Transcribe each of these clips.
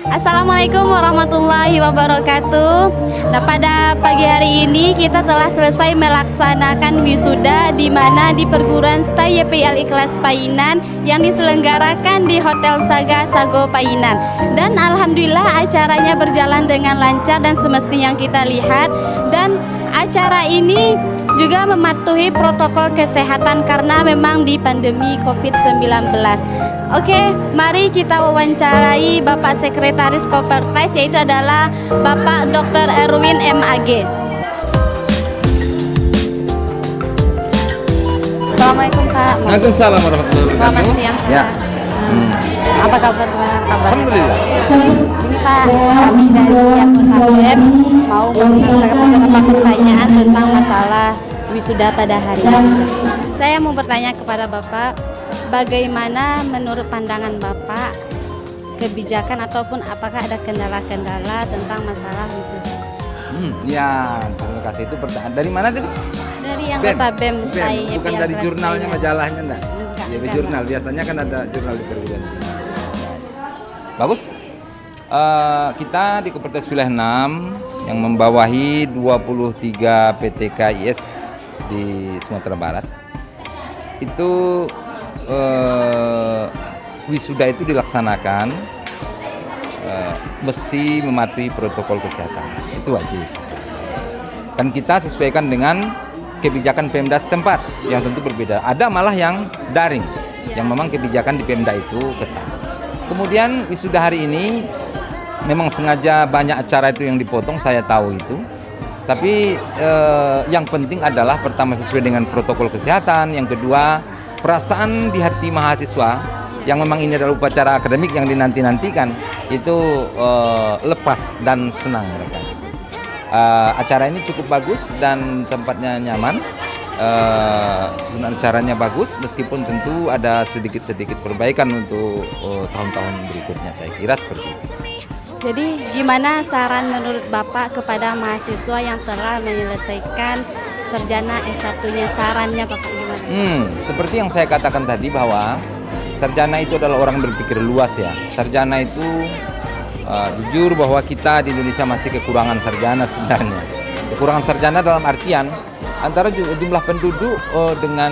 Assalamualaikum warahmatullahi wabarakatuh. Nah, pada pagi hari ini kita telah selesai melaksanakan wisuda di mana di perguruan STAI YPI Al-Ikhlas Painan yang diselenggarakan di Hotel Saga Sago Painan. Dan alhamdulillah acaranya berjalan dengan lancar dan semestinya yang kita lihat, dan acara ini juga mematuhi protokol kesehatan karena memang di pandemi COVID-19. Oke, mari kita wawancarai Bapak Sekretaris Kopertais, yaitu adalah Bapak Dr. Erwin MAG. Assalamualaikum Pak. Waalaikumsalam warahmatullahi wabarakatuh. Selamat siang Pak. Ya. Apa kabar Alhamdulillah. Ini Pak, kami dari anggota BEM mau menyampaikan beberapa pertanyaan tentang masalah wisuda pada hari ini. Saya mau bertanya kepada Bapak, bagaimana menurut pandangan Bapak kebijakan ataupun apakah ada kendala-kendala tentang masalah wisuda? Ya, terima kasih. Itu pertanyaan dari mana tadi? Dari anggota BEM STAI YPI Bukan dari Al-Ikhlas jurnalnya, Painan. majalahnya enggak? Enggak, Ya, di enggak, jurnal. Pak. Biasanya kan ada jurnal di perguruan tinggi. Bagus. Kita di Kopertais Wilayah 6 yang membawahi 23 PTKIS di Sumatera Barat. Itu wisuda itu dilaksanakan mesti mematuhi protokol kesehatan. Itu wajib. Dan kita sesuaikan dengan kebijakan Pemda setempat yang tentu berbeda. Ada malah yang daring, yang memang kebijakan di Pemda itu ketat. Kemudian wisuda hari ini memang sengaja banyak acara itu yang dipotong, saya tahu itu. Tapi yang penting adalah pertama sesuai dengan protokol kesehatan, yang kedua perasaan di hati mahasiswa yang memang ini adalah upacara akademik yang dinanti-nantikan itu lepas dan senang mereka. Acara ini cukup bagus dan tempatnya nyaman. Susunan acaranya bagus, meskipun tentu ada sedikit-sedikit perbaikan untuk tahun-tahun berikutnya, saya kira seperti itu. Jadi gimana saran menurut Bapak kepada mahasiswa yang telah menyelesaikan sarjana S1-nya? Sarannya Bapak gimana? Seperti yang saya katakan tadi bahwa sarjana itu adalah orang berpikir luas ya. Sarjana itu jujur bahwa kita di Indonesia masih kekurangan sarjana sebenarnya. Kekurangan sarjana dalam artian antara jumlah penduduk dengan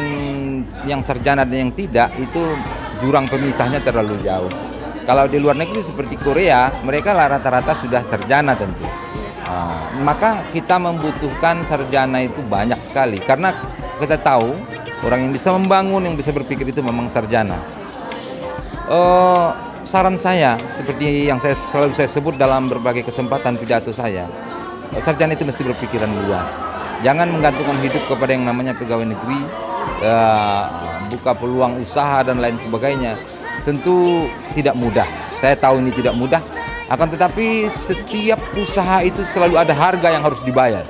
yang sarjana dan yang tidak itu jurang pemisahnya terlalu jauh. Kalau di luar negeri seperti Korea, mereka rata-rata sudah sarjana tentu. Maka kita membutuhkan sarjana itu banyak sekali karena kita tahu orang yang bisa membangun, yang bisa berpikir itu memang sarjana. Saran saya seperti yang selalu saya sebut dalam berbagai kesempatan pidato saya, sarjana itu mesti berpikiran luas. Jangan menggantungkan hidup kepada yang namanya pegawai negeri, buka peluang usaha dan lain sebagainya. Tentu tidak mudah. Saya tahu ini tidak mudah. Akan tetapi setiap usaha itu selalu ada harga yang harus dibayar.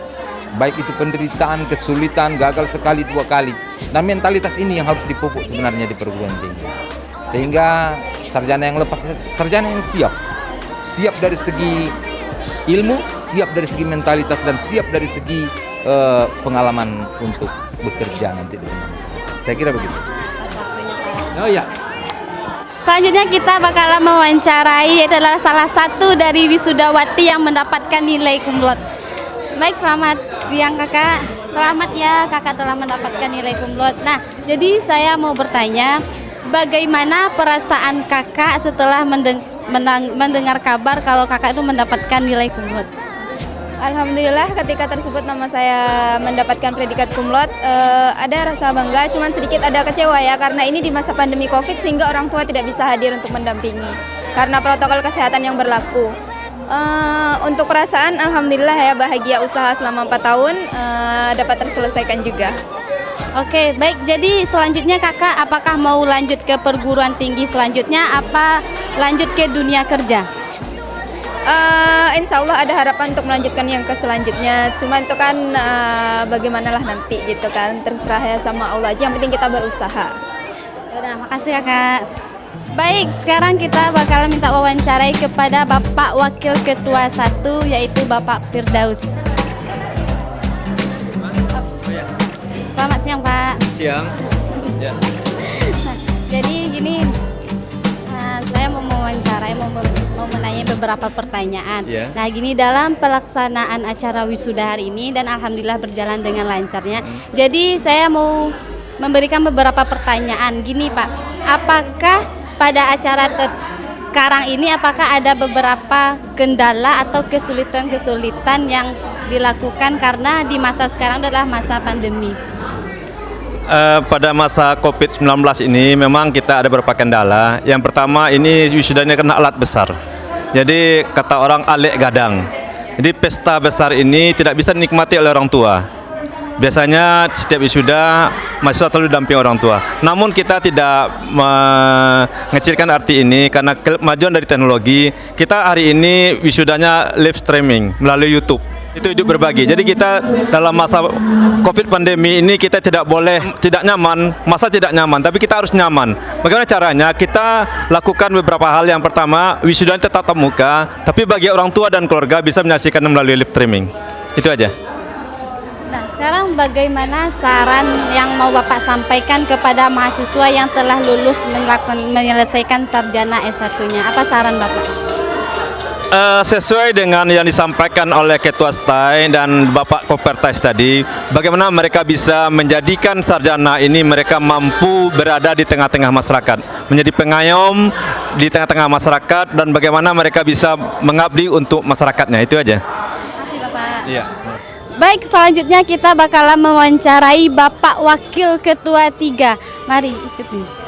Baik itu penderitaan, kesulitan, gagal sekali, dua kali. Dan mentalitas ini yang harus dipupuk sebenarnya di perguruan tinggi. Sehingga sarjana yang lepas, sarjana yang siap. Siap dari segi ilmu, siap dari segi mentalitas, dan siap dari segi pengalaman untuk bekerja nanti di sana. Saya kira begitu. Oh ya. Selanjutnya kita bakalan mewawancarai adalah salah satu dari wisudawati yang mendapatkan nilai kumlot. Baik, selamat siang Kakak. Selamat ya Kakak telah mendapatkan nilai kumlot. Nah, jadi saya mau bertanya, bagaimana perasaan Kakak setelah mendengar kabar kalau Kakak itu mendapatkan nilai kumlot? Alhamdulillah ketika tersebut nama saya mendapatkan predikat kumlot, ada rasa bangga, cuman sedikit ada kecewa ya karena ini di masa pandemi Covid sehingga orang tua tidak bisa hadir untuk mendampingi karena protokol kesehatan yang berlaku. Untuk perasaan alhamdulillah ya, bahagia, usaha selama 4 tahun dapat terselesaikan juga. Oke, baik. Jadi selanjutnya Kakak apakah mau lanjut ke perguruan tinggi selanjutnya apa lanjut ke dunia kerja? Insya Allah ada harapan untuk melanjutkan yang ke selanjutnya. Cuma itu kan bagaimanalah nanti gitu kan. Terserah ya sama Allah aja. Yang penting kita berusaha. Yaudah, makasih Kakak. Baik, sekarang kita bakal minta wawancarai kepada Bapak Wakil Ketua 1 yaitu Bapak Firdaus. Selamat siang Pak. Siang. Ya. Jadi gini, saya mau mewawancarai, mau menanya beberapa pertanyaan. Iya. Nah, gini dalam pelaksanaan acara wisuda hari ini dan alhamdulillah berjalan dengan lancarnya. Jadi saya mau memberikan beberapa pertanyaan. Gini Pak, apakah pada acara sekarang ini apakah ada beberapa kendala atau kesulitan-kesulitan yang dilakukan karena di masa sekarang adalah masa pandemi? Pada masa COVID-19 ini memang kita ada beberapa kendala. Yang pertama ini wisudanya kena alat besar. Jadi kata orang alik gadang. Jadi pesta besar ini tidak bisa dinikmati oleh orang tua. Biasanya setiap wisuda mahasiswa terlalu didampingi orang tua. Namun kita tidak mengecilkan arti ini karena kemajuan dari teknologi. Kita hari ini wisudanya live streaming melalui YouTube. Itu hidup berbagi. Jadi kita dalam masa COVID pandemi ini kita tidak boleh tidak nyaman, masa tidak nyaman, tapi kita harus nyaman. Bagaimana caranya? Kita lakukan beberapa hal. Yang pertama, wisuda tetap tatap muka, tapi bagi orang tua dan keluarga bisa menyaksikan melalui live streaming. Itu aja. Nah, sekarang bagaimana saran yang mau Bapak sampaikan kepada mahasiswa yang telah lulus menyelesaikan sarjana S1-nya? Apa saran Bapak? Sesuai dengan yang disampaikan oleh Ketua STAI dan Bapak Kopertais tadi, bagaimana mereka bisa menjadikan sarjana ini mereka mampu berada di tengah-tengah masyarakat, menjadi pengayom di tengah-tengah masyarakat, dan bagaimana mereka bisa mengabdi untuk masyarakatnya. Itu aja. Terima kasih Bapak. Iya. Baik, selanjutnya kita bakalan mewawancarai Bapak Wakil Ketua 3. Mari ikut nih.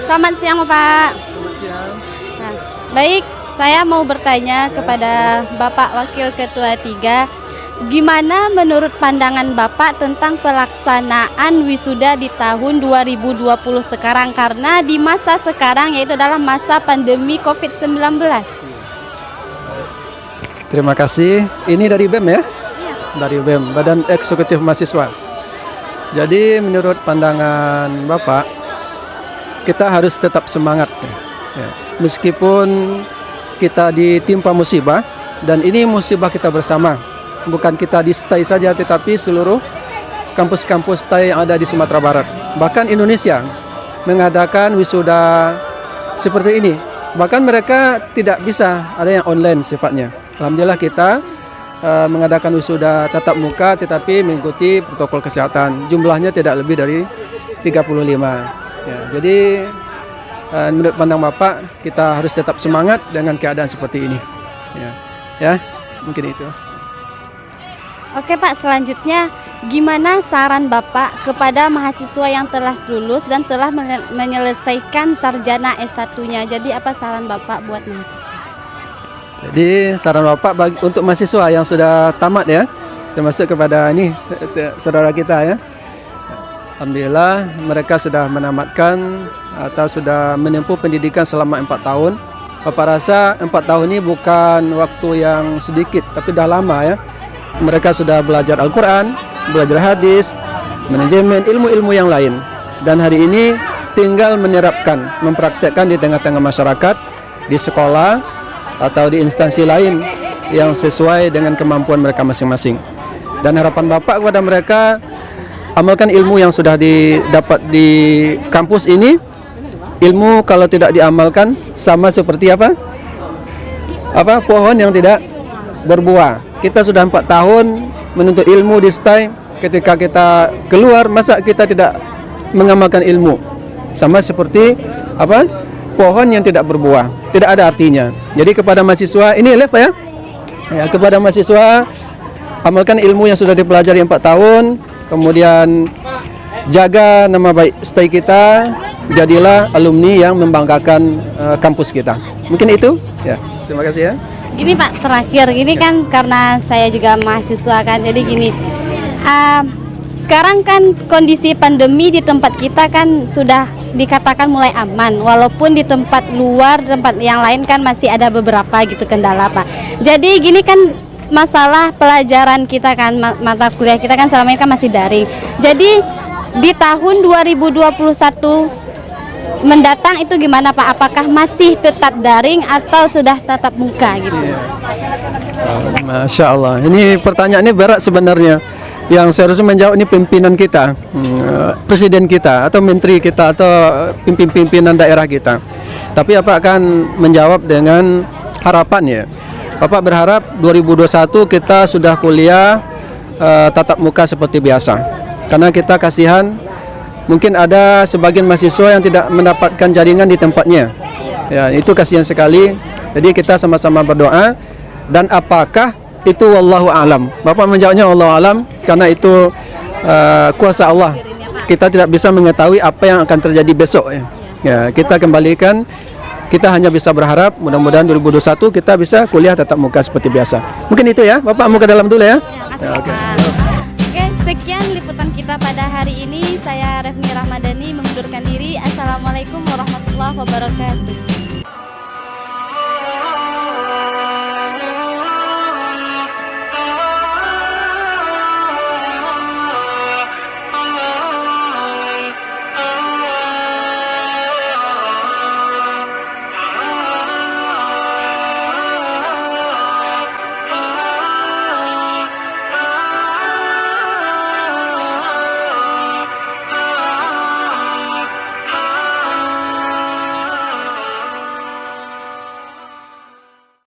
Selamat siang Bapak. Selamat siang. Nah, baik, saya mau bertanya kepada Bapak Wakil Ketua 3, gimana menurut pandangan Bapak tentang pelaksanaan wisuda di tahun 2020 sekarang, karena di masa sekarang yaitu adalah masa pandemi COVID-19. Terima kasih. Ini dari BEM ya? Dari BEM, Badan Eksekutif Mahasiswa. Jadi menurut pandangan Bapak, kita harus tetap semangat. Ya. Meskipun kita ditimpa musibah, dan ini musibah kita bersama. Bukan kita di STAI saja, tetapi seluruh kampus-kampus STAI yang ada di Sumatera Barat. Bahkan Indonesia mengadakan wisuda seperti ini. Bahkan mereka tidak bisa, ada yang online sifatnya. Alhamdulillah kita mengadakan wisuda tatap muka tetapi mengikuti protokol kesehatan. Jumlahnya tidak lebih dari 35. Ya, jadi menurut pandang Bapak kita harus tetap semangat dengan keadaan seperti ini. Ya, mungkin itu. Oke Pak, selanjutnya gimana saran Bapak kepada mahasiswa yang telah lulus dan telah menyelesaikan sarjana S1-nya? Jadi apa saran Bapak buat mahasiswa? Jadi saran Bapak untuk mahasiswa yang sudah tamat ya, termasuk kepada ini saudara kita ya. Alhamdulillah mereka sudah menamatkan atau sudah menempuh pendidikan selama 4 tahun. Bapak rasa 4 tahun ini bukan waktu yang sedikit, tapi dah lama ya. Mereka sudah belajar Al-Quran, belajar hadis, manajemen, ilmu-ilmu yang lain. Dan hari ini tinggal menerapkan, mempraktekkan di tengah-tengah masyarakat, di sekolah, atau di instansi lain yang sesuai dengan kemampuan mereka masing-masing. Dan harapan Bapak kepada mereka, amalkan ilmu yang sudah didapat di kampus ini. Ilmu kalau tidak diamalkan sama seperti apa? Pohon yang tidak berbuah. Kita sudah 4 tahun menuntut ilmu di STAI. Ketika kita keluar, masa kita tidak mengamalkan ilmu? Sama seperti pohon yang tidak berbuah, tidak ada artinya. Jadi kepada mahasiswa, ini live ya? Ya, kepada mahasiswa, amalkan ilmu yang sudah dipelajari 4 tahun. Kemudian jaga nama baik STAI kita, jadilah alumni yang membanggakan kampus kita. Mungkin itu ya. Terima kasih ya. Gini Pak, terakhir gini kan karena saya juga mahasiswa kan, jadi gini, sekarang kan kondisi pandemi di tempat kita kan sudah dikatakan mulai aman, walaupun di tempat luar, tempat yang lain kan masih ada beberapa gitu kendala Pak. Jadi gini kan, masalah pelajaran kita kan, mata kuliah kita kan selama ini kan masih daring. Jadi di tahun 2021 mendatang itu gimana Pak? Apakah masih tetap daring atau sudah tatap muka gitu? Masya Allah, ini pertanyaannya berat sebenarnya. yang seharusnya menjawab ini pimpinan kita, presiden kita atau menteri kita atau pimpinan daerah kita. Tapi Bapak akan menjawab dengan harapan ya. Bapak berharap 2021 kita sudah kuliah tatap muka seperti biasa. Karena kita kasihan mungkin ada sebagian mahasiswa yang tidak mendapatkan jaringan di tempatnya. Ya, itu kasihan sekali. Jadi kita sama-sama berdoa, dan apakah itu wallahu alam. Bapak menjawabnya wallahu alam karena itu kuasa Allah. Kita tidak bisa mengetahui apa yang akan terjadi besok ya. Ya, kita kembalikan, kita hanya bisa berharap mudah-mudahan 2021 kita bisa kuliah tatap muka seperti biasa. Mungkin itu ya. Bapak mau ke dalam dulu ya. Ya, makasih Pak. Oke, sekian liputan kita pada hari ini. Saya Refni Rahmadani mengundurkan diri. Assalamualaikum warahmatullahi wabarakatuh.